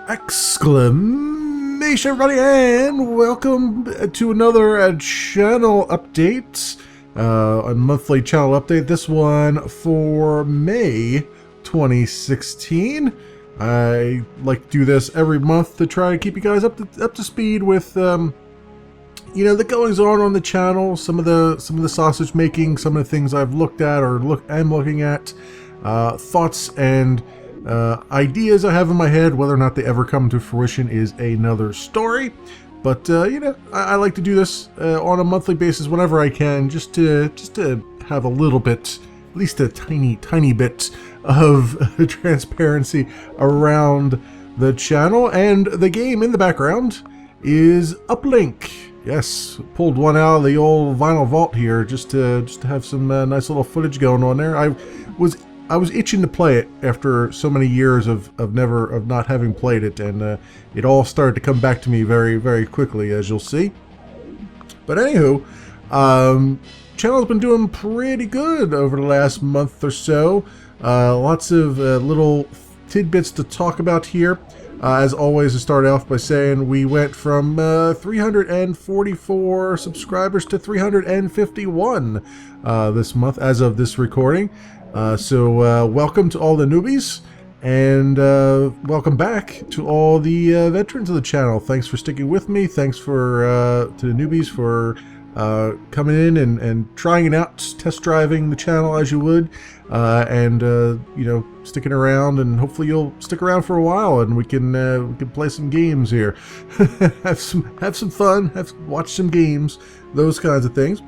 Exclamation everybody, and welcome to another channel update, a monthly channel update. This one for May 2016. I like to do this every month to try to keep you guys up to speed with the goings on the channel, some of the sausage making, some of the things I've looked at or am looking at, thoughts and ideas I have in my head. Whether or not they ever come to fruition is another story. But I like to do this on a monthly basis whenever I can, just to have a little bit, at least a tiny bit of transparency around the channel. And the game in the background is Uplink. Yes, pulled one out of the old vinyl vault here just to have some nice little footage going on there. I was itching to play it after so many years of not having played it, and it all started to come back to me very, very quickly, as you'll see. But anywho, channel's been doing pretty good over the last month or so. Lots of little tidbits to talk about here. As always, to start off by saying we went from 344 subscribers to 351 this month as of this recording. So welcome to all the newbies, and welcome back to all the veterans of the channel. Thanks for sticking with me. Thanks for to the newbies for coming in and trying it out, test driving the channel as you would, and sticking around, and hopefully you'll stick around for a while and we can play some games here. have some fun, watch some games, those kinds of things.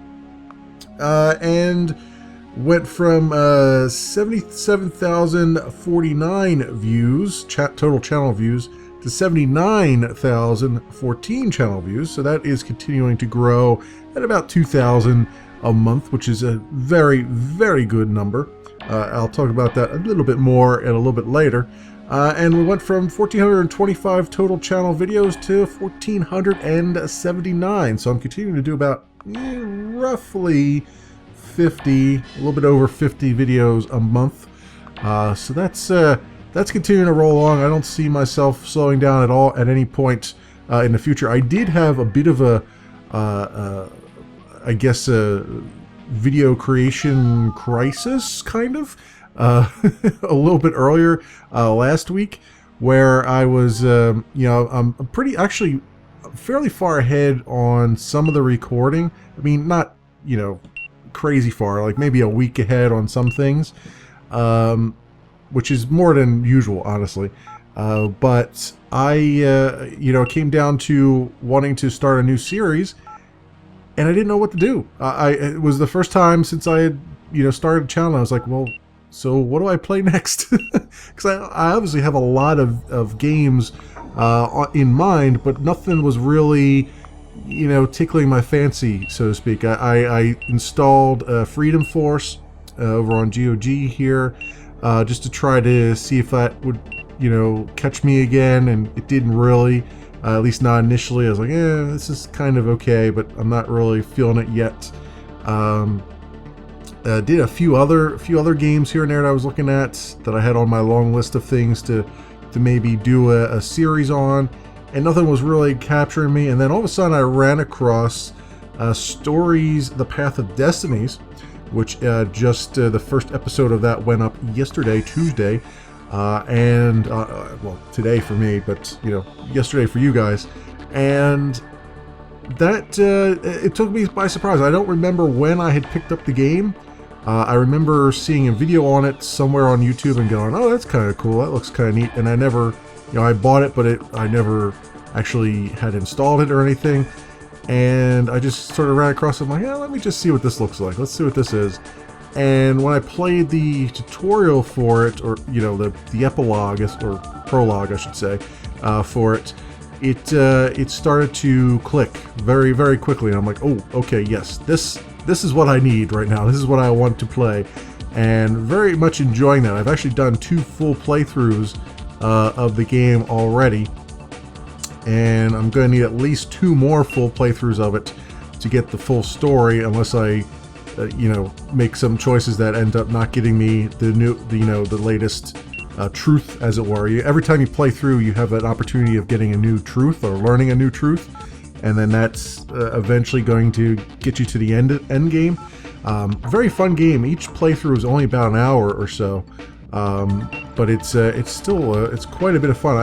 And went from 77,049 views, total channel views, to 79,014 channel views. So that is continuing to grow at about 2,000 a month, which is a very, very good number. I'll talk about that a little bit more and a little bit later. And we went from 1,425 total channel videos to 1,479. So I'm continuing to do about roughly 50, a little bit over 50 videos a month. So that's continuing to roll along. I don't see myself slowing down at all at any point in the future. I did have a bit of a video creation crisis, kind of, a little bit earlier last week, where I was, I'm actually fairly far ahead on some of the recording. I mean, not, crazy far, like maybe a week ahead on some things, which is more than usual, honestly. But I, came down to wanting to start a new series, and I didn't know what to do. It was the first time since I had, started a channel. I was like, well, so what do I play next? Because I obviously have a lot of games in mind, but nothing was really, tickling my fancy, so to speak. I installed Freedom Force over on GOG here, just to try to see if that would, catch me again, and it didn't really. At least not initially. I was like, this is kind of okay, but I'm not really feeling it yet. Did a few other games here and there that I was looking at that I had on my long list of things to maybe do a series on, and nothing was really capturing me. And then all of a sudden I ran across Stories: The Path of Destinies, which just the first episode of that went up yesterday, Tuesday. Well, today for me, but yesterday for you guys, and that it took me by surprise. I don't remember when I had picked up the game. I remember seeing a video on it somewhere on YouTube and going, "Oh, that's kind of cool. That looks kind of neat." And I never, I bought it, but I never actually had installed it or anything. And I just sort of ran across it. I'm like, let me just see what this looks like. Let's see what this is. And when I played the tutorial for it, or the epilogue, or prologue, I should say, for it, it started to click very, very quickly. And I'm like, oh, okay, yes, this is what I need right now. This is what I want to play, and very much enjoying that. I've actually done 2 full playthroughs of the game already, and I'm going to need at least 2 more full playthroughs of it to get the full story, unless I make some choices that end up not getting me the latest truth, as it were. Every time you play through, you have an opportunity of getting a new truth or learning a new truth, and then that's eventually going to get you to the end game. Very fun game. Each playthrough is only about an hour or so, but it's still it's quite a bit of fun.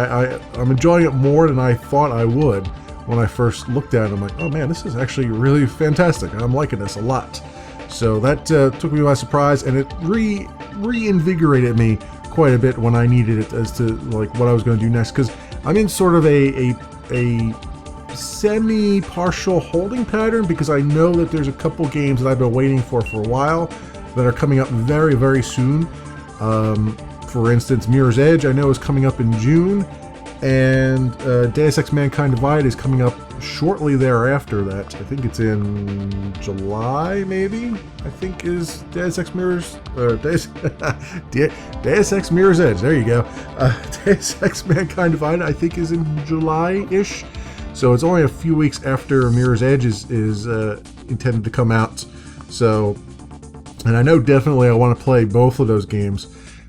I'm enjoying it more than I thought I would when I first looked at it. I'm like, oh man, this is actually really fantastic. I'm liking this a lot. So that took me by surprise, and it reinvigorated me quite a bit when I needed it as to like what I was going to do next, because I'm in sort of a semi-partial holding pattern, because I know that there's a couple games that I've been waiting for a while that are coming up very, very soon. For instance, Mirror's Edge I know is coming up in June, and Deus Ex Mankind Divide is coming up shortly thereafter. That I think it's in July, maybe. I think is Deus Ex Deus Ex Mirror's Edge. There you go. Deus Ex Mankind Divide I think is in July-ish. So it's only a few weeks after Mirror's Edge is intended to come out. So, and I know definitely I want to play both of those games.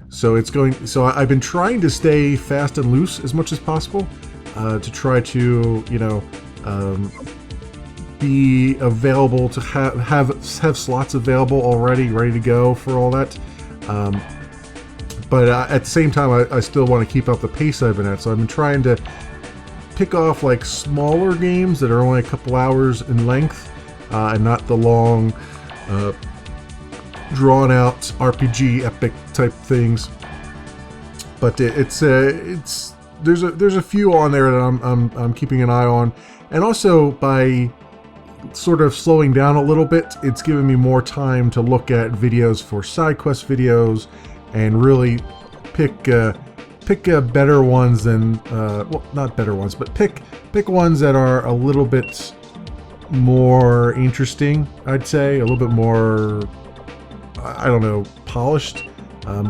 So I've been trying to stay fast and loose as much as possible, to try to, be available to have slots available already, ready to go for all that. But at the same time, I still want to keep up the pace I've been at. So I've been trying to pick off like smaller games that are only a couple hours in length, and not the long, drawn out RPG epic type things. But there's a few on there that I'm keeping an eye on, and also by sort of slowing down a little bit, it's giving me more time to look at videos for side quest videos and really pick better ones than well, not better ones, but pick ones that are a little bit more interesting, I'd say, a little bit more, I don't know, polished,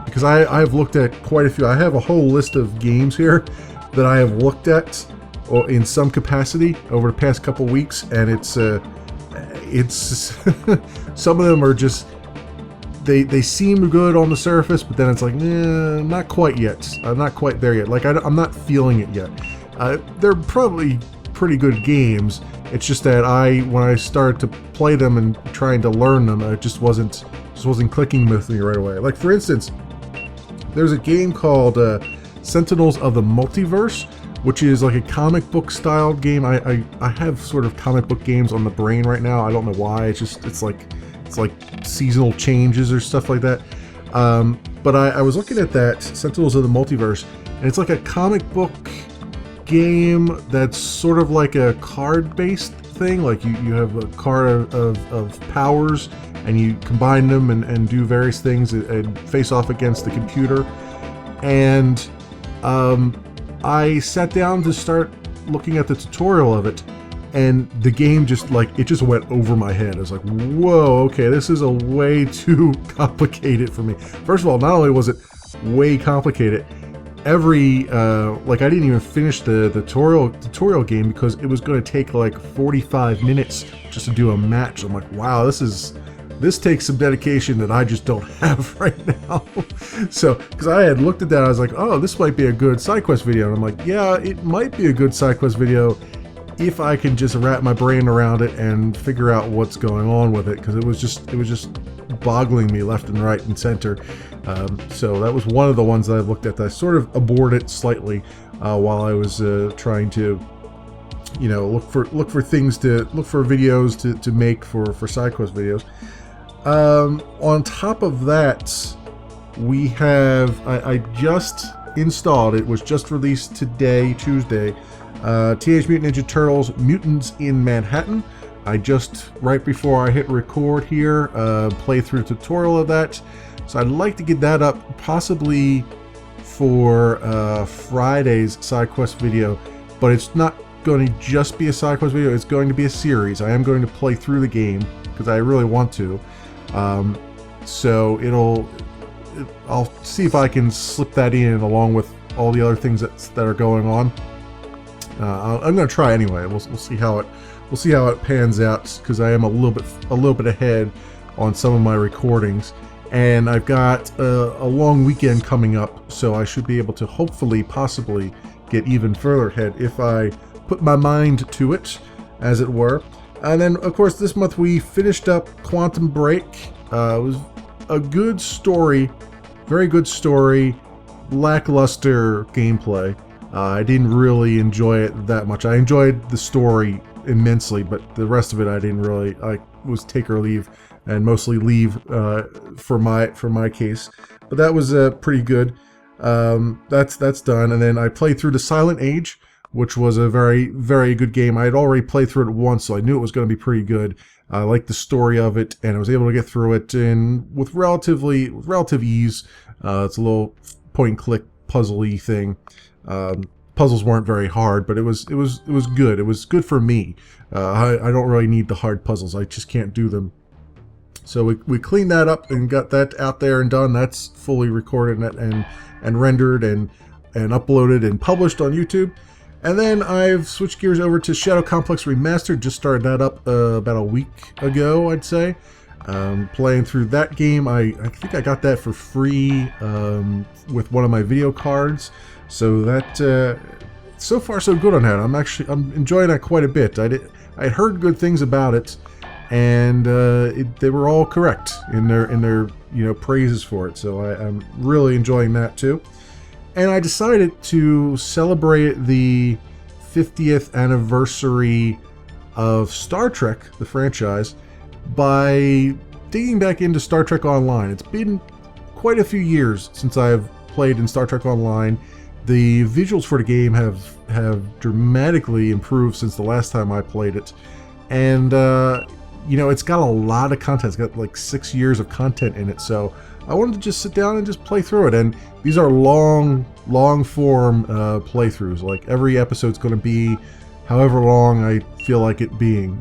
because I've looked at quite a few. I have a whole list of games here that I have looked at in some capacity over the past couple weeks, and it's some of them are just, they seem good on the surface, but then it's like, not quite yet. I'm not quite there yet. Like I'm not feeling it yet. They're probably pretty good games. It's just that when I started to play them and trying to learn them, it just wasn't clicking with me right away. Like for instance, there's a game called Sentinels of the Multiverse, which is like a comic book styled game. I have sort of comic book games on the brain right now. I don't know why. It's like seasonal changes or stuff like that. But I was looking at that Sentinels of the Multiverse, and it's like a comic book game that's sort of like a card-based thing. Like you have a card of powers, and you combine them and do various things and face off against the computer. And I sat down to start looking at the tutorial of it, and the game just went over my head. I was like, whoa, okay, this is a way too complicated for me. First of all, not only was it way complicated, I didn't even finish the tutorial game because it was going to take like 45 minutes just to do a match. I'm like, wow, this takes some dedication that I just don't have right now. So, because I had looked at that, I was like, oh, this might be a good side quest video. And I'm like, yeah, it might be a good side quest video if I can just wrap my brain around it and figure out what's going on with it, because it was just boggling me left and right and center. So that was one of the ones that I looked at that I sort of aborted slightly while I was trying to, look for videos to make for side quest videos. On top of that, we have I just installed, it was just released today, Tuesday, Teenage Mutant Ninja Turtles Mutants in Manhattan. I just, right before I hit record here, play through the tutorial of that. So I'd like to get that up possibly for Friday's side quest video, but it's not going to just be a side quest video, it's going to be a series. I am going to play through the game because I really want to. So I'll see if I can slip that in along with all the other things that are going on. I'm going to try anyway. We'll see how it pans out, because I am a little bit ahead on some of my recordings. and I've got a long weekend coming up, so I should be able to hopefully, possibly, get even further ahead if I put my mind to it, as it were. And then, of course, this month we finished up Quantum Break. It was a good story, very good story, lackluster gameplay. I didn't really enjoy it that much. I enjoyed the story immensely, but the rest of it I didn't really. I was take or leave, and mostly leave for my case. But that was pretty good. That's done. And then I played through the Silent Age, which was a very, very good game. I had already played through it once, so I knew it was going to be pretty good. I liked the story of it, and I was able to get through it with relative ease. It's a little point-and-click puzzle-y thing. Puzzles weren't very hard, but it was good. It was good for me. I don't really need the hard puzzles. I just can't do them. So we cleaned that up and got that out there and done. That's fully recorded and rendered and uploaded and published on YouTube. And then I've switched gears over to Shadow Complex Remastered. Just started that up about a week ago, I'd say. Playing through that game. I think I got that for free with one of my video cards. So that so far so good on that. I'm enjoying that quite a bit. I heard good things about it, and they were all correct in their praises for it. So I'm really enjoying that too. And I decided to celebrate the 50th anniversary of Star Trek, the franchise, by digging back into Star Trek Online. It's been quite a few years since I've played in Star Trek Online. The visuals for the game have dramatically improved since the last time I played it. And, it's got a lot of content. It's got like 6 years of content in it, so I wanted to just sit down and just play through it. And these are long form playthroughs. Like every episode's going to be however long I feel like it being.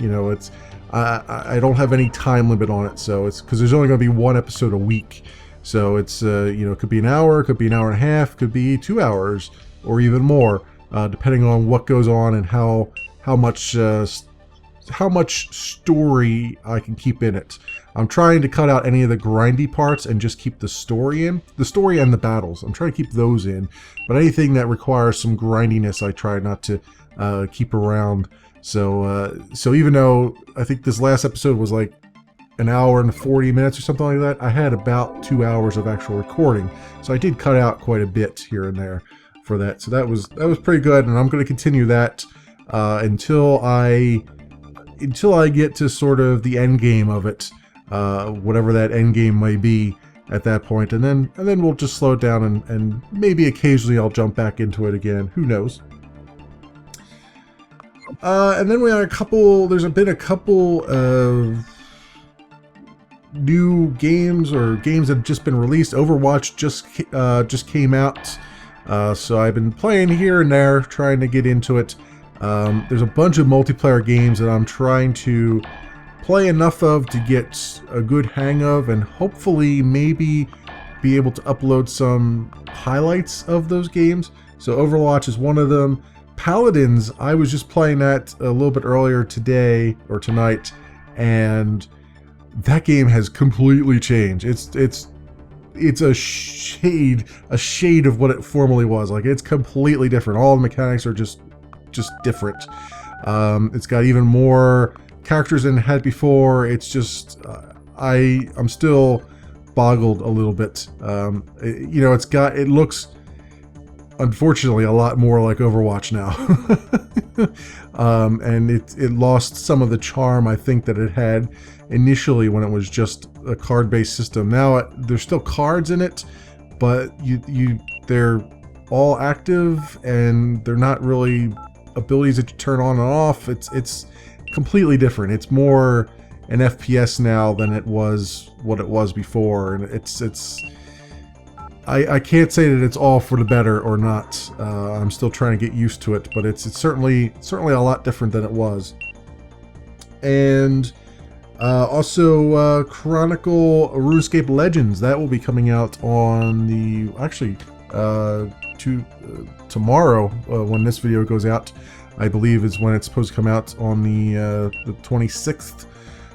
I don't have any time limit on it, so it's because there's only going to be one episode a week. So it's it could be an hour, it could be an hour and a half, could be 2 hours, or even more, depending on what goes on and how much story I can keep in it. I'm trying to cut out any of the grindy parts and just keep the story in. The story and the battles. I'm trying to keep those in. But anything that requires some grindiness, I try not to keep around. So even though I think this last episode was like an hour and 40 minutes or something like that, I had about 2 hours of actual recording. So I did cut out quite a bit here and there for that. So that was pretty good, and I'm going to continue that until I get to sort of the end game of it, whatever that end game may be at that point, and then we'll just slow it down and maybe occasionally I'll jump back into it again. Who knows? And then we had there's been a couple of new games or games that have just been released. Overwatch just came out, so I've been playing here and there, trying to get into it. There's a bunch of multiplayer games that I'm trying to play enough of to get a good hang of, and hopefully maybe be able to upload some highlights of those games. So Overwatch is one of them. Paladins, I was just playing that a little bit earlier today or tonight, and that game has completely changed. It's a shade of what it formerly was. Like, it's completely different. All the mechanics are just different. It's got even more characters than it had before. It's just I'm still boggled a little bit. It looks unfortunately a lot more like Overwatch now. And it lost some of the charm I think that it had initially when it was just a card-based system. Now there's still cards in it, but they're all active and they're not really abilities that you turn on and off. It's completely different. It's more an FPS now than it was what it was before, and I can't say that it's all for the better or not. I'm still trying to get used to it, but it's certainly a lot different than it was. And also Chronicle RuneScape Legends, that will be coming out on tomorrow when this video goes out. I believe is when it's supposed to come out, on the 26th.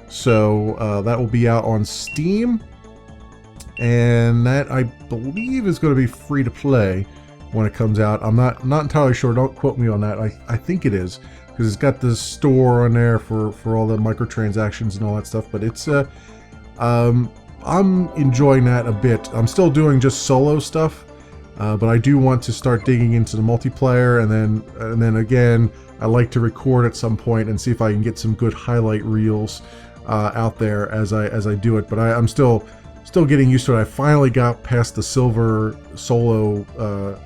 So that will be out on Steam. and that I believe is going to be free to play when it comes out. I'm not entirely sure. Don't quote me on that. I think it is, because it's got the store on there for all the microtransactions and all that stuff. But it's I'm enjoying that a bit. I'm still doing just solo stuff, but I do want to start digging into the multiplayer, and then again, I like to record at some point and see if I can get some good highlight reels out there as I do it. But I'm still getting used to it. I finally got past the silver solo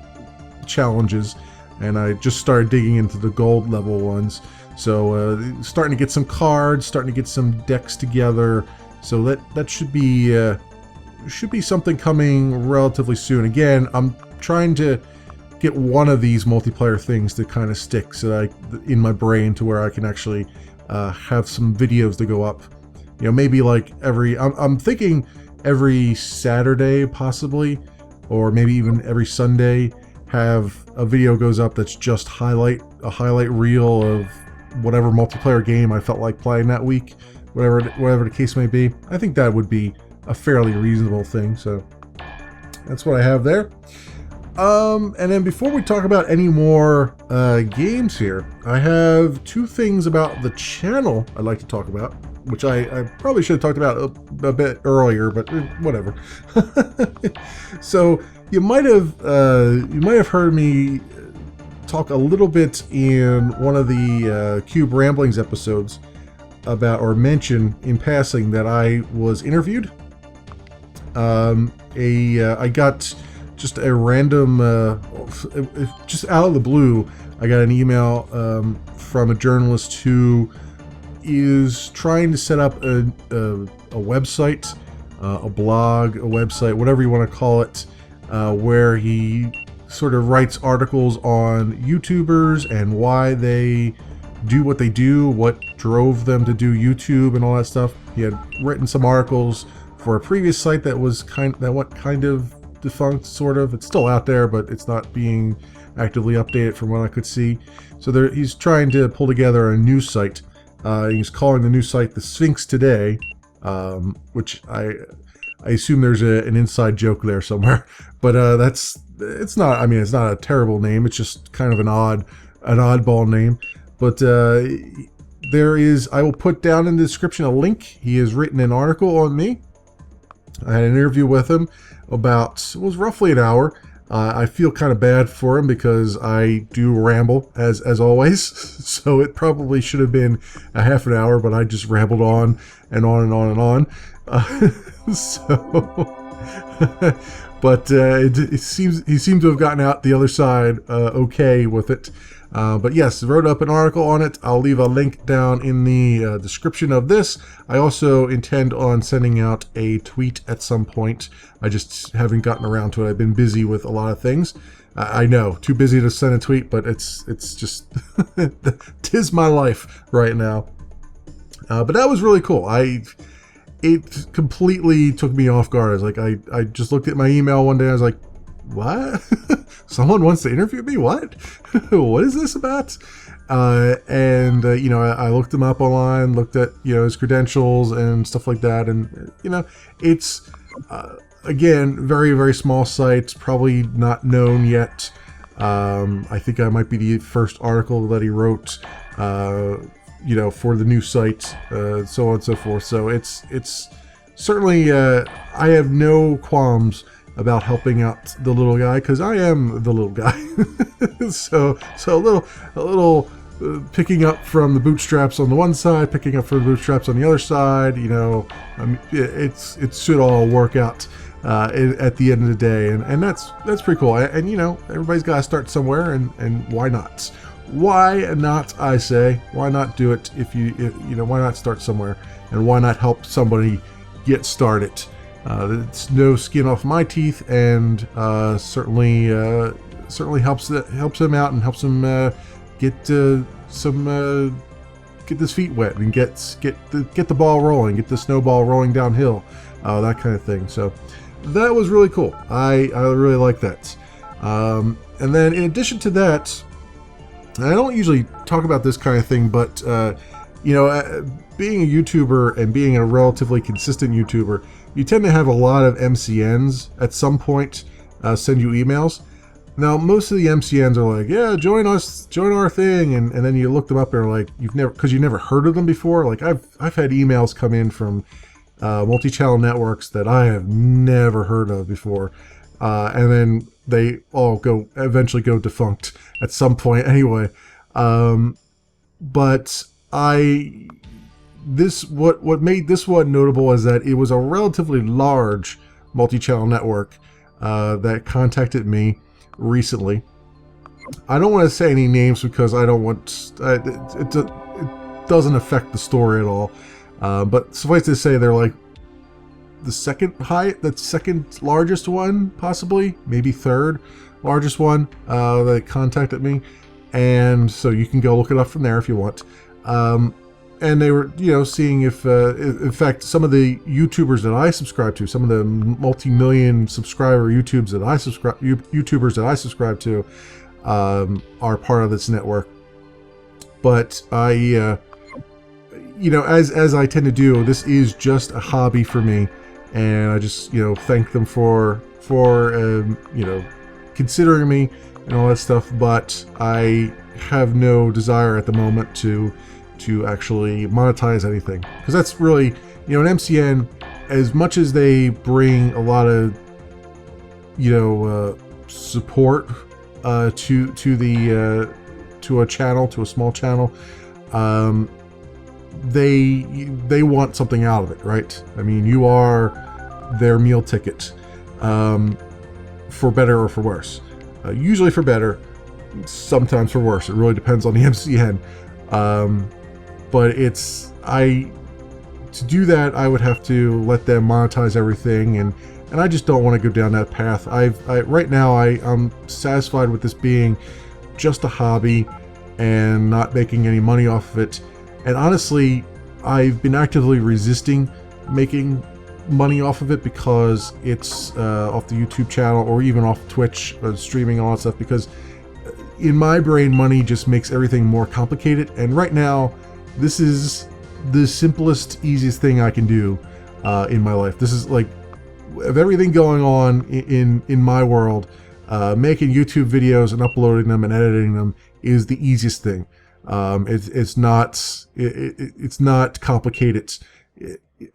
challenges, and I just started digging into the gold level ones. So starting to get some cards, starting to get some decks together. So that should be something coming relatively soon. Again, I'm trying to get one of these multiplayer things to kind of stick, so that in my brain, to where I can actually have some videos to go up. You know, maybe like I'm thinking every Saturday possibly, or maybe even every Sunday, have a video goes up that's just a highlight reel of whatever multiplayer game I felt like playing that week. Whatever the case may be. I think that would be a fairly reasonable thing. So that's what I have there. And then before we talk about any more games here, I have two things about the channel I'd like to talk about, which I probably should have talked about a bit earlier, but whatever. So you might have heard me talk a little bit in one of the Cube Ramblings episodes about, or mention in passing, that I was interviewed. I got just a random, just out of the blue, I got an email from a journalist who is trying to set up a website, a blog, a website, whatever you want to call it, where he sort of writes articles on YouTubers and why they do what they do, what drove them to do YouTube and all that stuff. He had written some articles for a previous site that went kind of defunct, sort of. It's still out there, but it's not being actively updated from what I could see. So he's trying to pull together a new site. He's calling the new site the Spinx Today, which I assume there's an inside joke there somewhere. But it's not a terrible name. It's just kind of an oddball name. But I will put down in the description a link. He has written an article on me. I had an interview with him it was roughly an hour. I feel kind of bad for him because I do ramble as always. So it probably should have been a half an hour, but I just rambled on and on and on and on. But he seemed to have gotten out the other side okay with it. But yes, wrote up an article on it. I'll leave a link down in the description of this. I also intend on sending out a tweet at some point. I just haven't gotten around to it. I've been busy with a lot of things. I know, too busy to send a tweet, but it's just tis my life right now. But that was really cool. It completely took me off guard. I was like, I just looked at my email one day. I was like, what? Someone wants to interview me? What? What is this about? I looked him up online, looked at, his credentials and stuff like that. And, it's, again, very, very small site, probably not known yet. I think I might be the first article that he wrote, for the new site, so on and so forth. So it's certainly, I have no qualms about helping out the little guy, because I am the little guy. so a little picking up from the bootstraps on the one side, picking up from the bootstraps on the other side. It should all work out at the end of the day, and that's pretty cool. And everybody's got to start somewhere, and why not? Why not? I say, why not do it? Why not start somewhere, and why not help somebody get started? It's no skin off my teeth, and certainly helps him out and helps him get his feet wet and get the ball rolling, get the snowball rolling downhill, that kind of thing. So that was really cool. I really like that. And then in addition to that, I don't usually talk about this kind of thing, but being a YouTuber and being a relatively consistent YouTuber, you tend to have a lot of MCNs at some point send you emails. Now, most of the MCNs are like, yeah, join us, join our thing, and then you look them up and they're like, you've never heard of them before. Like I've had emails come in from multi-channel networks that I have never heard of before, and then they all eventually go defunct at some point anyway. But what made this one notable is that it was a relatively large multi-channel network that contacted me recently. I don't want to say any names because I don't want it doesn't affect the story at all. But suffice to say, they're like the second largest one, possibly, maybe third largest one that contacted me. And so you can go look it up from there if you want. And they were, seeing if, in fact, some of the YouTubers that I subscribe to, some of the multi-million subscriber YouTubers that I subscribe to, are part of this network. But I, as I tend to do, this is just a hobby for me, and I just, thank them for considering me and all that stuff. But I have no desire at the moment to actually monetize anything, because that's really, an MCN, as much as they bring a lot of support to a channel, to a small channel, they want something out of it, right? I mean, you are their meal ticket, for better or for worse. Usually for better, sometimes for worse. It really depends on the MCN. But to do that, I would have to let them monetize everything, and I just don't want to go down that path. Right now I'm satisfied with this being just a hobby and not making any money off of it. And honestly, I've been actively resisting making money off of it, because it's off the YouTube channel or even off Twitch, streaming, all that stuff, because in my brain, money just makes everything more complicated. And right now, this is the simplest, easiest thing I can do in my life. This is like, of everything going on in my world, making YouTube videos and uploading them and editing them is the easiest thing. It's not complicated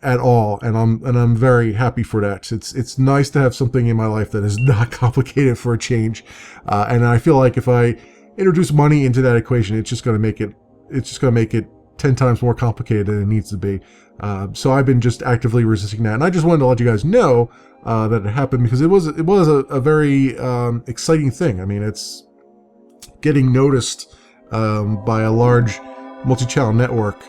at all, and I'm very happy for that. It's nice to have something in my life that is not complicated for a change, and I feel like if I introduce money into that equation, it's just going to make it 10 times more complicated than it needs to be. So I've been just actively resisting that, and I just wanted to let you guys know that it happened, because it was a very exciting thing. I mean, it's getting noticed by a large multi-channel network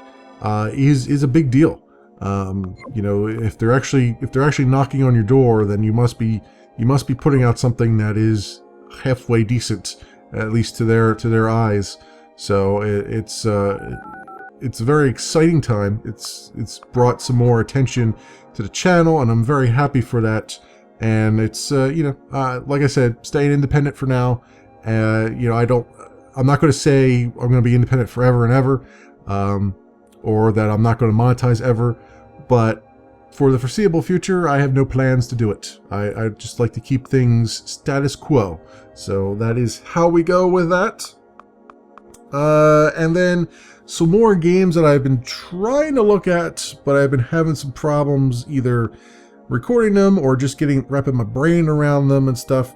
is a big deal. If they're actually knocking on your door, then you must be putting out something that is halfway decent, at least to their eyes. So it's a very exciting time. It's brought some more attention to the channel, and I'm very happy for that. And it's like I said, staying independent for now. I'm not going to say I'm going to be independent forever and ever, or that I'm not going to monetize ever. But for the foreseeable future, I have no plans to do it. I just like to keep things status quo. So that is how we go with that. And then some more games that I've been trying to look at, but I've been having some problems either recording them or just wrapping my brain around them and stuff.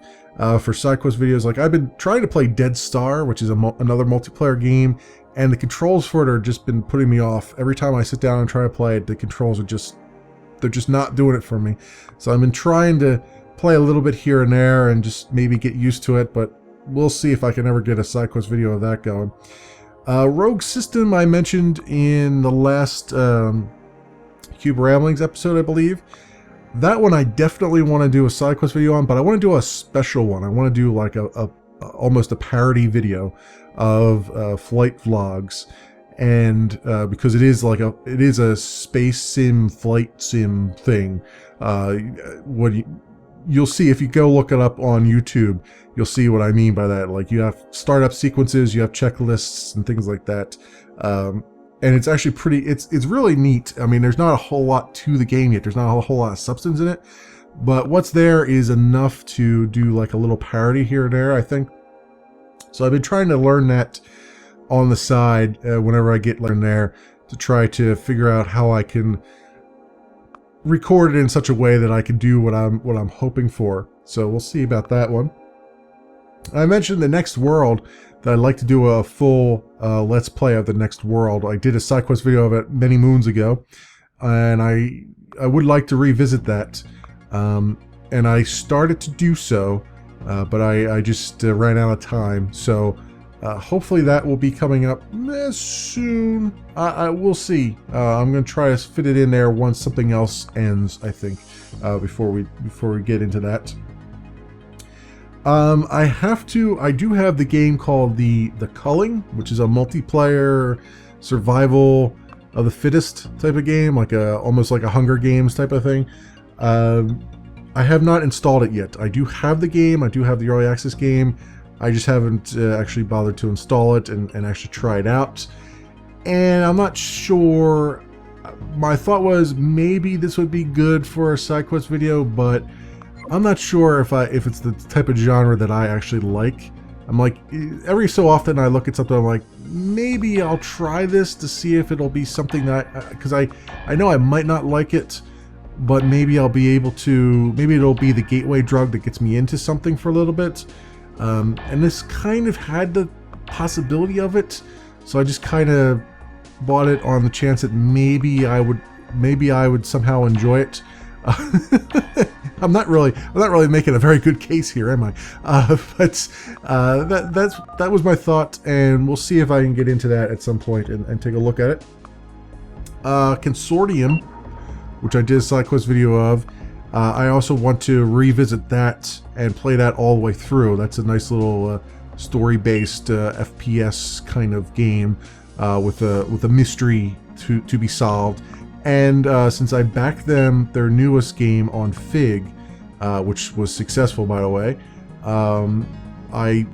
For side quest videos, like I've been trying to play Dead Star, which is another multiplayer game, and the controls for it are just been putting me off. Every time I sit down and try to play it, the controls they're just not doing it for me. So I've been trying to play a little bit here and there and just maybe get used to it, but we'll see if I can ever get a side quest video of that going. Rogue System I mentioned in the last Cube Ramblings episode, I believe. That one I definitely want to do a side quest video on, but I want to do a special one. I want to do like almost a parody video of flight vlogs, and because it is a space sim, flight sim thing. You'll see if you go look it up on YouTube, you'll see what I mean by that. Like, you have startup sequences, you have checklists and things like that. and it's actually pretty. It's really neat. I mean, there's not a whole lot to the game yet. There's not a whole lot of substance in it, but what's there is enough to do like a little parody here and there, I think. So I've been trying to learn that on the side whenever I get in there, to try to figure out how I can record it in such a way that I can do what I'm hoping for. So we'll see about that one. I mentioned the next world that I'd like to do a full let's play of the next world. I did a side quest video of it many moons ago, and I would like to revisit that. And I started to do so, but I just ran out of time. So hopefully that will be coming up soon. We'll see. I'm going to try to fit it in there once something else ends, I think, before we get into that. I do have the game called the Culling, which is a multiplayer survival of the fittest type of game, like almost like a Hunger Games type of thing. I have not installed it yet. I do have the game. I do have the early access game. I just haven't actually bothered to install it and actually try it out. And I'm not sure. My thought was maybe this would be good for a side quest video, but I'm not sure if it's the type of genre that I actually like. I'm like, every so often I look at something, I'm like, maybe I'll try this to see if it'll be something that, because I know I might not like it, but maybe I'll be able to, maybe it'll be the gateway drug that gets me into something for a little bit. And this kind of had the possibility of it, so I just kind of bought it on the chance that maybe I would somehow enjoy it. I'm not really making a very good case here, am I? But that was my thought, and we'll see if I can get into that at some point and take a look at it. Consortium, which I did a side quest video of. I also want to revisit that and play that all the way through. That's a nice little story-based FPS kind of game with a mystery to be solved. And since I backed their newest game on Fig, which was successful, by the way,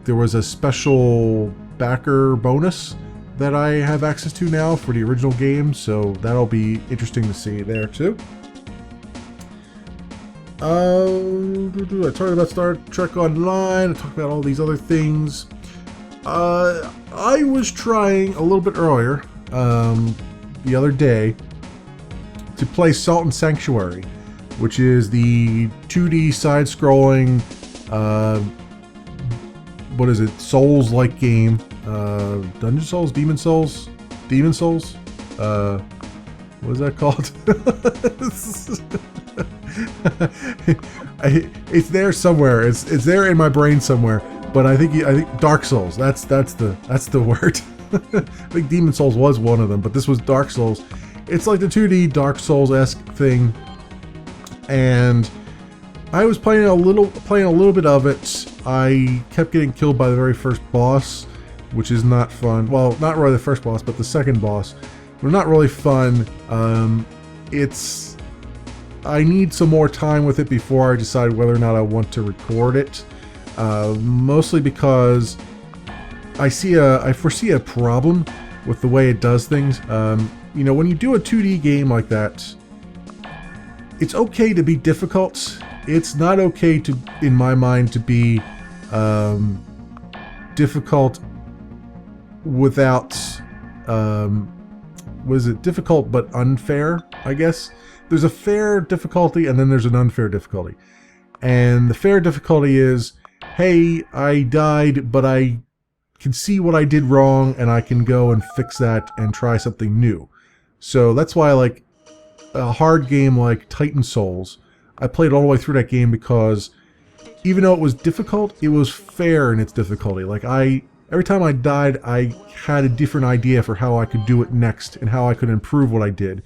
there was a special backer bonus that I have access to now for the original game, so that'll be interesting to see there too. I talked about Star Trek Online. I talked about all these other things. I was trying a little bit earlier, the other day, to play Salt and Sanctuary, which is the 2D side-scrolling, what is it, Souls-like game. Dungeon Souls? Demon Souls? Demon Souls? What is that called? It's there somewhere. It's there in my brain somewhere. But I think Dark Souls. That's the word. I think Demon Souls was one of them, but this was Dark Souls. It's like the 2D Dark Souls-esque thing, and I was playing a little bit of it. I kept getting killed by the very first boss, which is not fun. Well, not really the first boss, but the second boss. But not really fun. I need some more time with it before I decide whether or not I want to record it. Mostly because I foresee a problem with the way it does things. You know, when you do a 2D game like that, it's okay to be difficult. It's not okay to, in my mind, to be difficult without, was it difficult but unfair, I guess? There's a fair difficulty and then there's an unfair difficulty. And the fair difficulty is, hey, I died, but I can see what I did wrong and I can go and fix that and try something new. So that's why I like a hard game like Titan Souls. I played all the way through that game because even though it was difficult, it was fair in its difficulty. Like every time I died, I had a different idea for how I could do it next and how I could improve what I did.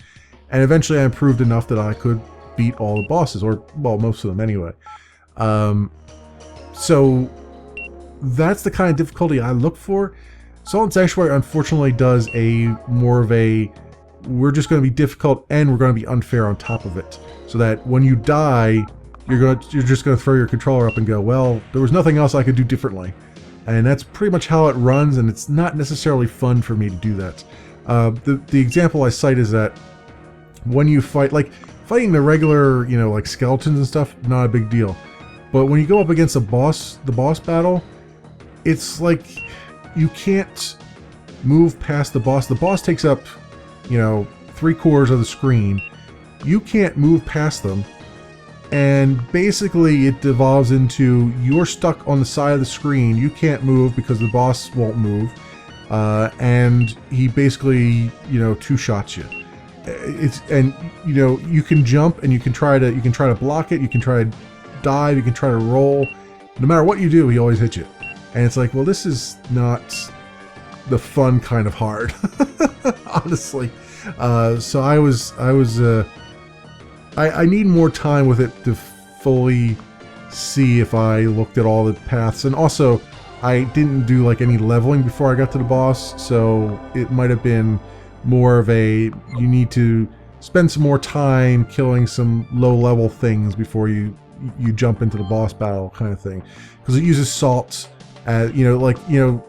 And eventually I improved enough that I could beat all the bosses, or, well, most of them anyway. So that's the kind of difficulty I look for. Salt and Sanctuary unfortunately does more of a, we're just going to be difficult and we're going to be unfair on top of it. So that when you die, you're just going to throw your controller up and go, well, there was nothing else I could do differently. And that's pretty much how it runs, and it's not necessarily fun for me to do that. The example I cite is that when you fight, like fighting the regular, you know, like skeletons and stuff, not a big deal. But when you go up against the boss battle, it's like you can't move past the boss. The boss takes up, you know, 3/4 of the screen. You can't move past them. And basically it devolves into you're stuck on the side of the screen. You can't move because the boss won't move. And he basically, you know, two-shots you. And you know, you can jump and you can try to block it, you can try to dive, you can try to roll. No matter what you do, he always hits you. And it's like, well, this is not the fun kind of hard, honestly. So I need more time with it to fully see if I looked at all the paths. And also, I didn't do like any leveling before I got to the boss, so it might have been more of a, you need to spend some more time killing some low-level things before you jump into the boss battle kind of thing. Because it uses salt as, you know, like, you know,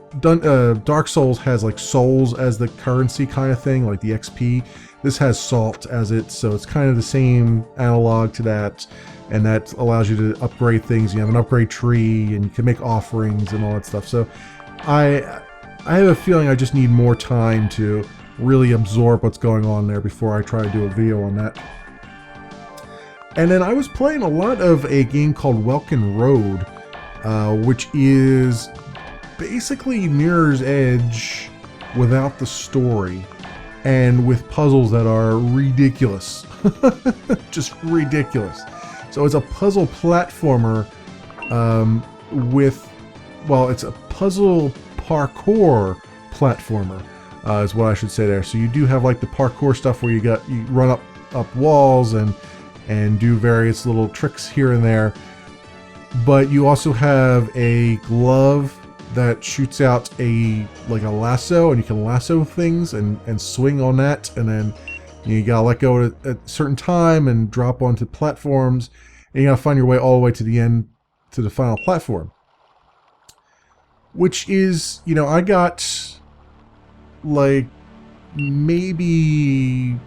Dark Souls has like souls as the currency kind of thing, like the XP. This has salt as it, so it's kind of the same analog to that, and that allows you to upgrade things. You have an upgrade tree, and you can make offerings and all that stuff. So I have a feeling I just need more time to really absorb what's going on there before I try to do a video on that. And then I was playing a lot of a game called Welkin Road, which is basically Mirror's Edge without the story, and with puzzles that are ridiculous. Just ridiculous. So it's a puzzle platformer it's a puzzle parkour platformer, is what I should say there. So you do have like the parkour stuff where you run up walls and do various little tricks here and there. But you also have a glove that shoots out like a lasso, and you can lasso things and swing on that, and then you gotta let go at a certain time and drop onto platforms, and you gotta find your way all the way to the end, to the final platform. Which is, you know, I got like maybe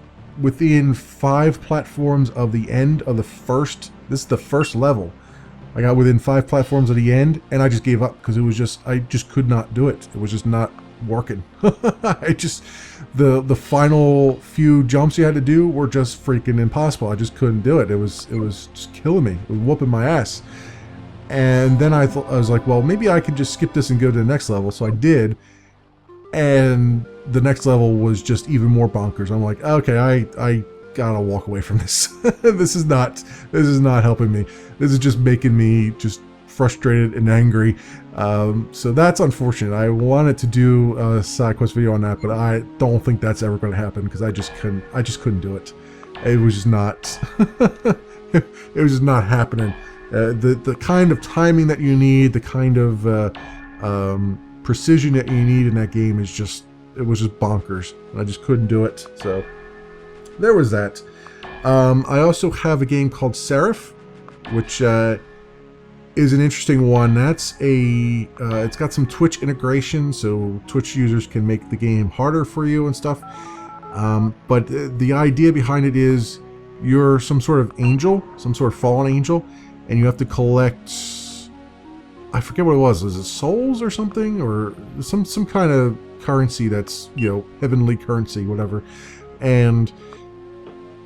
within 5 platforms of the end of this is the first level. I got within 5 platforms of the end, and I just gave up because I just could not do it. It was just not working. The final few jumps you had to do were just freaking impossible. I just couldn't do it. It was just killing me. It was whooping my ass. And then I was like, well, maybe I could just skip this and go to the next level. So I did, and the next level was just even more bonkers. I'm like, okay, I gotta walk away from this. This is not helping me. This is just making me just frustrated and angry. So that's unfortunate. I wanted to do a side quest video on that, but I don't think that's ever going to happen because I just couldn't do it. It was just not. It was just not happening. The kind of timing that you need, the kind of precision that you need in that game is just, it was just bonkers. And I just couldn't do it. So there was that. I also have a game called Seraph, which is an interesting one. That's it's got some Twitch integration, so Twitch users can make the game harder for you and stuff. But the idea behind it is you're some sort of angel, some sort of fallen angel, and you have to collect, I forget what it was it souls or something, or some kind of currency that's, you know, heavenly currency, whatever. And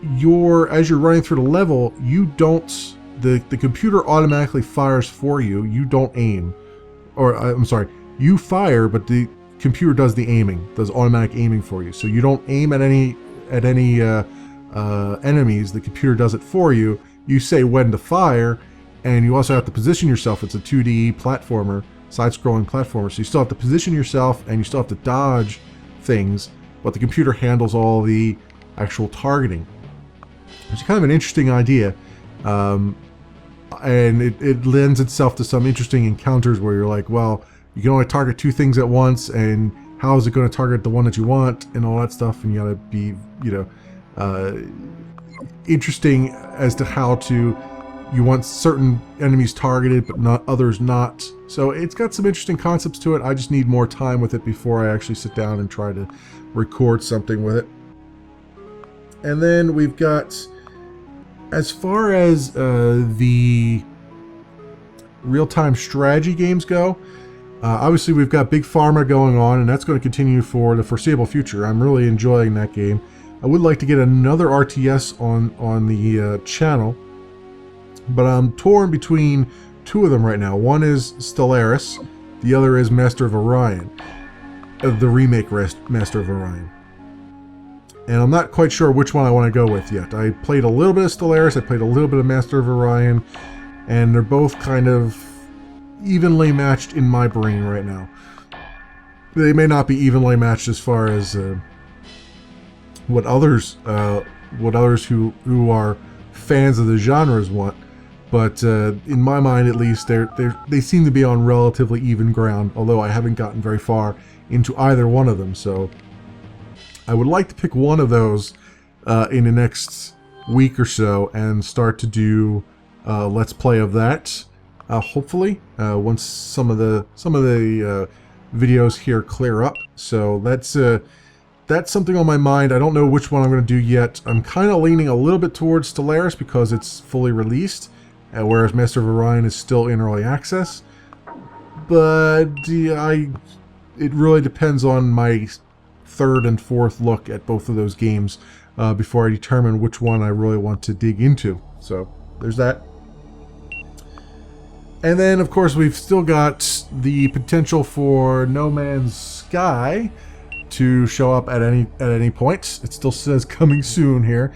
as you're running through the level, you don't, the computer automatically fires for you. You don't aim, or I'm sorry, you fire, but the computer does the aiming, does automatic aiming for you. So you don't aim at any enemies. The computer does it for you. You say when to fire, and you also have to position yourself. It's a 2D platformer, side-scrolling platformer, so you still have to position yourself, and you still have to dodge things, but the computer handles all the actual targeting. It's kind of an interesting idea, and it lends itself to some interesting encounters where you're like, well, you can only target 2 things at once, and how is it going to target the one that you want, and all that stuff, and you gotta be, you know, interesting as to how to you want certain enemies targeted, but not others not. So it's got some interesting concepts to it. I just need more time with it before I actually sit down and try to record something with it. And then we've got, as far as the real-time strategy games go, obviously we've got Big Pharma going on, and that's going to continue for the foreseeable future. I'm really enjoying that game. I would like to get another RTS on the channel, but I'm torn between two of them right now. One is Stellaris, the other is Master of Orion, the remake Master of Orion. And I'm not quite sure which one I want to go with yet. I played a little bit of Stellaris, I played a little bit of Master of Orion, and they're both kind of evenly matched in my brain right now. They may not be evenly matched as far as what others who are fans of the genres want, but in my mind at least, they seem to be on relatively even ground, although I haven't gotten very far into either one of them. So I would like to pick one of those in the next week or so and start to do Let's Play of that. Hopefully, once some of the videos here clear up. So that's something on my mind. I don't know which one I'm going to do yet. I'm kind of leaning a little bit towards Stellaris because it's fully released, whereas Master of Orion is still in early access. But it really depends on my third and fourth look at both of those games before I determine which one I really want to dig into. So there's that. And then, of course, we've still got the potential for No Man's Sky to show up at any point. It still says coming soon here.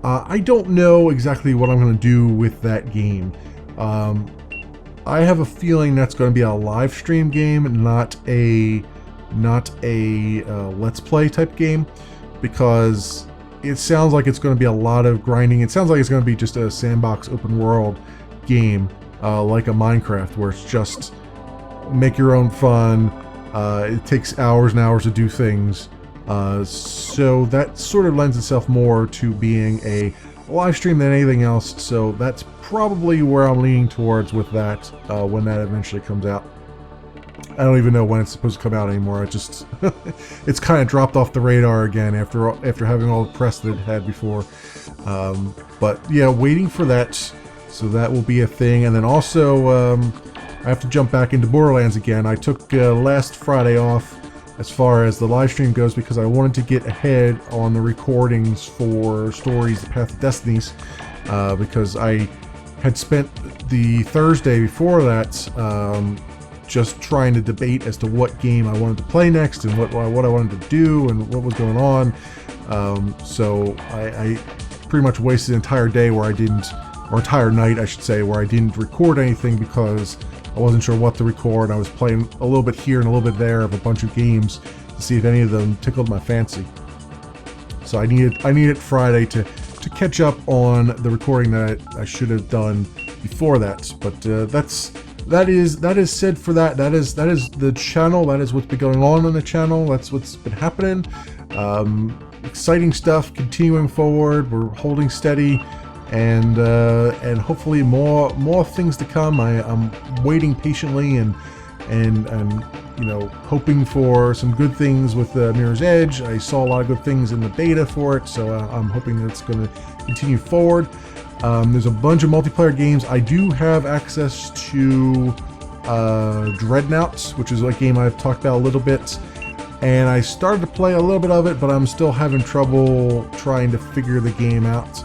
I don't know exactly what I'm going to do with that game. I have a feeling that's going to be a live stream game, not a Let's Play type game, because it sounds like it's going to be a lot of grinding. It sounds like it's going to be just a sandbox open world game, like a Minecraft, where it's just make your own fun. It takes hours and hours to do things. So that sort of lends itself more to being a live stream than anything else. So that's probably where I'm leaning towards with that when that eventually comes out. I don't even know when it's supposed to come out anymore. I just it's kind of dropped off the radar again after having all the press that it had before. But yeah, waiting for that. So that will be a thing. And then also I have to jump back into Borderlands again. I took last Friday off as far as the live stream goes because I wanted to get ahead on the recordings for Stories: The Path of Destinies, because I had spent the Thursday before that just trying to debate as to what game I wanted to play next and what I wanted to do and what was going on. So I pretty much wasted an entire day where I didn't, or entire night I should say, where I didn't record anything because I wasn't sure what to record. I was playing a little bit here and a little bit there of a bunch of games to see if any of them tickled my fancy. So I needed Friday to catch up on the recording that I should have done before that. But that is said for that. That is the channel. That is what's been going on the channel. That's what's been happening. Exciting stuff continuing forward. We're holding steady. And hopefully more things to come. I'm waiting patiently and you know, hoping for some good things with Mirror's Edge. I saw a lot of good things in the beta for it, so I'm hoping that's going to continue forward. There's a bunch of multiplayer games. I do have access to Dreadnought, which is a game I've talked about a little bit, and I started to play a little bit of it, but I'm still having trouble trying to figure the game out.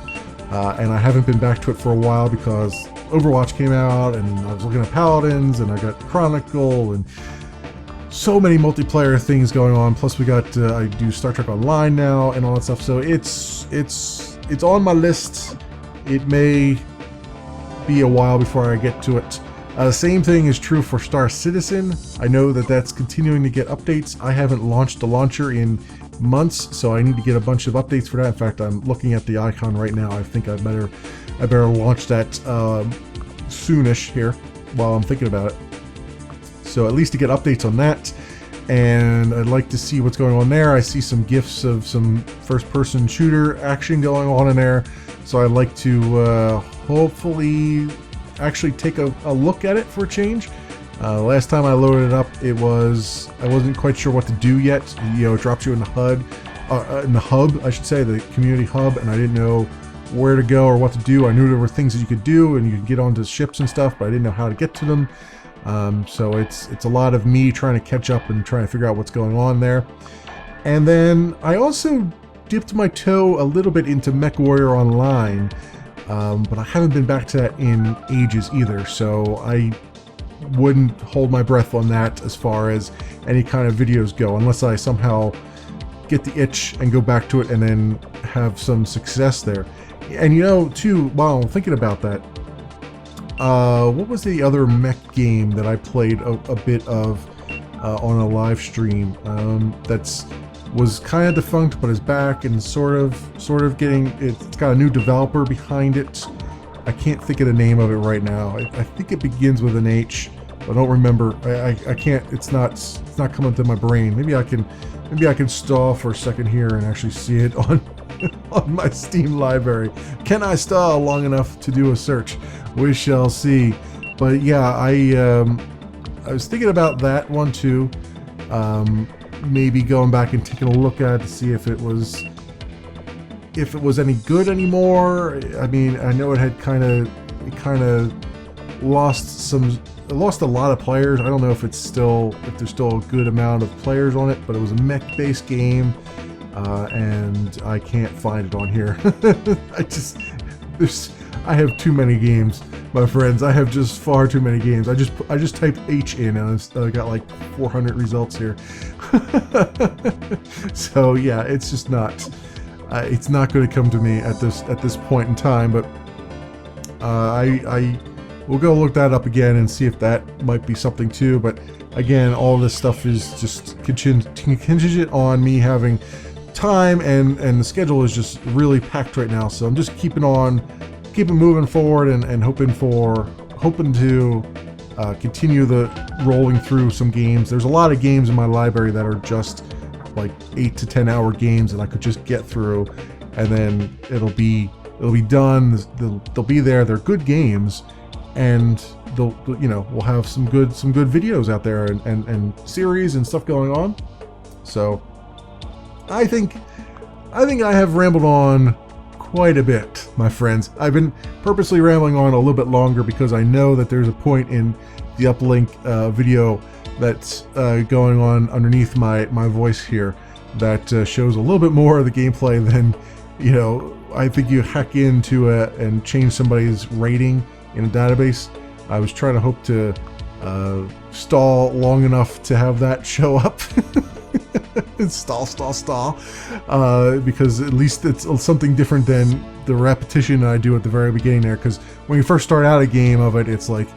And I haven't been back to it for a while because Overwatch came out and I was looking at Paladins and I got Chronicle and so many multiplayer things going on. Plus we got, I do Star Trek Online now and all that stuff. So it's on my list. It may be a while before I get to it. The same thing is true for Star Citizen. I know that that's continuing to get updates. I haven't launched the launcher in months, so I need to get a bunch of updates for that. In fact, I'm looking at the icon right now. I think I better launch that soonish here while I'm thinking about it. So at least to get updates on that. and I'd like to see what's going on there. I see some GIFs of some first-person shooter action going on in there, so I'd like to hopefully actually take a look at it for a change. Last time I loaded it up, I wasn't quite sure what to do yet. It drops you in the hub, I should say, the community hub, and I didn't know where to go or what to do. I knew there were things that you could do, and you could get onto ships and stuff, but I didn't know how to get to them. So it's a lot of me trying to catch up and trying to figure out what's going on there. And then I also dipped my toe a little bit into MechWarrior Online, but I haven't been back to that in ages either, so I wouldn't hold my breath on that as far as any kind of videos go, unless I somehow get the itch and go back to it and then have some success there. And too, while I'm thinking about that, what was the other mech game that I played a bit of on a live stream was kind of defunct but is back and sort of getting, it's got a new developer behind it. I can't think of the name of it right now. I think it begins with an H. I don't remember. I can't. It's not coming to my brain. Maybe I can stall for a second here and actually see it on on my Steam library. Can I stall long enough to do a search? We shall see. But yeah, I was thinking about that one too. Maybe going back and taking a look at it to see if it was any good anymore. I mean, I know it kind of lost a lot of players. I don't know if there's still a good amount of players on it, but it was a mech-based game, and I can't find it on here. I have too many games, my friends. I have just far too many games. I just typed H in and I got like 400 results here. So yeah, it's just not. It's not going to come to me at this point in time, but I will go look that up again and see if that might be something too. But again, all this stuff is just contingent on me having time, and the schedule is just really packed right now. So I'm just keeping moving forward and hoping to continue the rolling through some games. There's a lot of games in my library that are just like 8 to 10 hour games that I could just get through, and then it'll be done. They'll be there. They're good games, and we'll have some good videos out there and series and stuff going on. So I think I have rambled on quite a bit, my friends. I've been purposely rambling on a little bit longer because I know that there's a point in the uplink video that's going on underneath my voice here that shows a little bit more of the gameplay than I think you hack into and change somebody's rating in a database. I was trying to hope to stall long enough to have that show up. stall, because at least it's something different than the repetition I do at the very beginning there. Because when you first start out a game of it, it's like,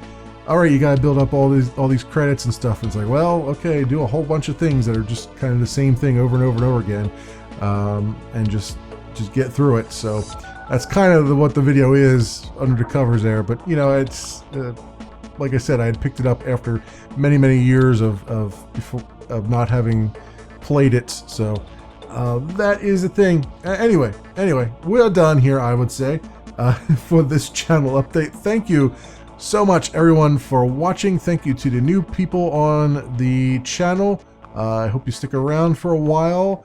all right, you gotta build up all these credits and stuff. It's like, well, okay, do a whole bunch of things that are just kind of the same thing over and over and over again, and just get through it. So that's kind of what the video is under the covers there. But it's like I said, I had picked it up after many years of not having played it. So that is the thing. Anyway, we're done here, I would say, for this channel update. Thank you so much, everyone, for watching. Thank you to the new people on the channel. I hope you stick around for a while.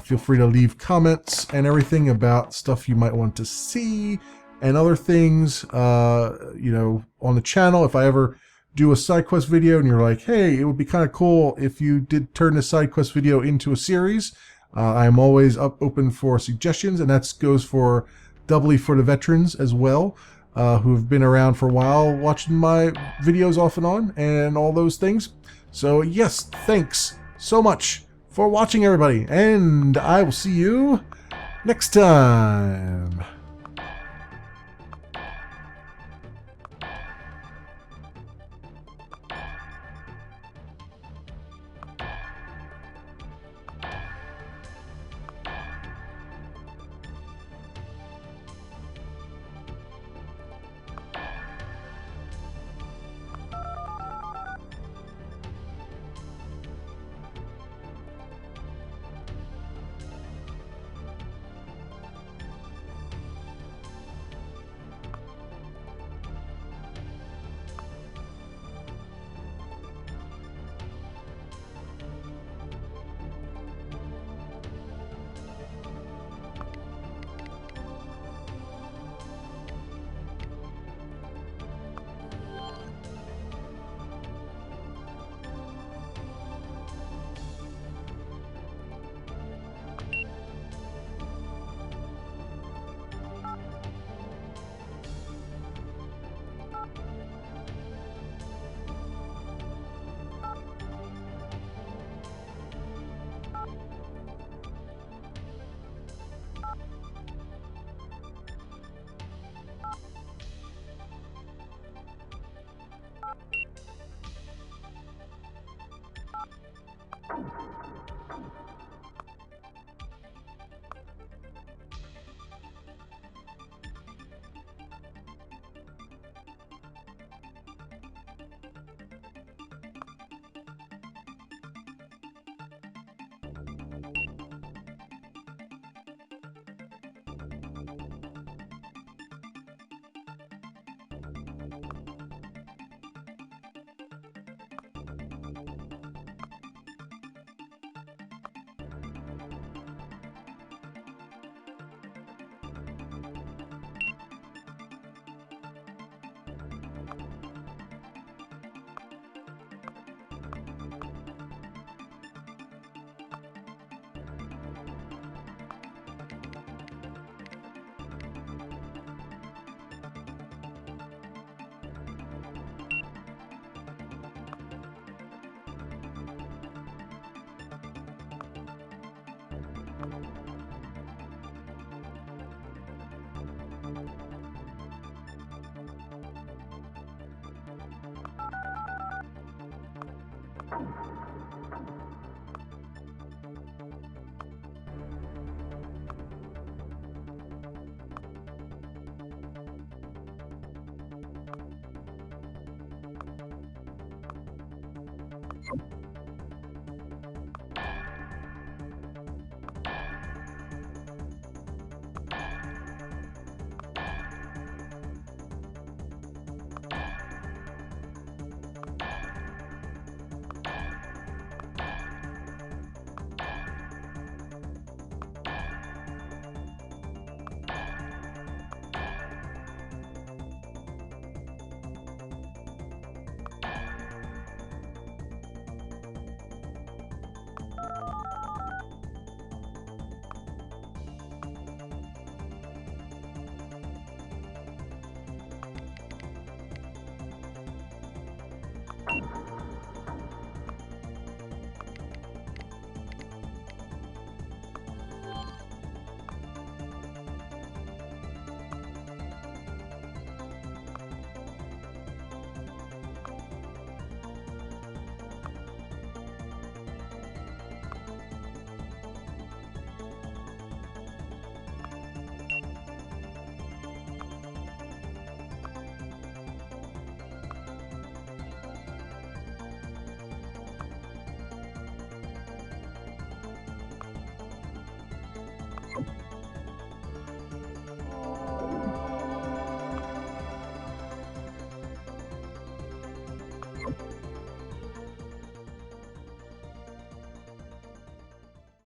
Feel free to leave comments and everything about stuff you might want to see and other things, on the channel. If I ever do a side quest video and you're like, hey, it would be kind of cool if you did turn this side quest video into a series, I'm always open for suggestions, and that goes for doubly for the veterans as well, who have been around for a while watching my videos off and on and all those things. So yes, thanks so much for watching, everybody, and I will see you next time.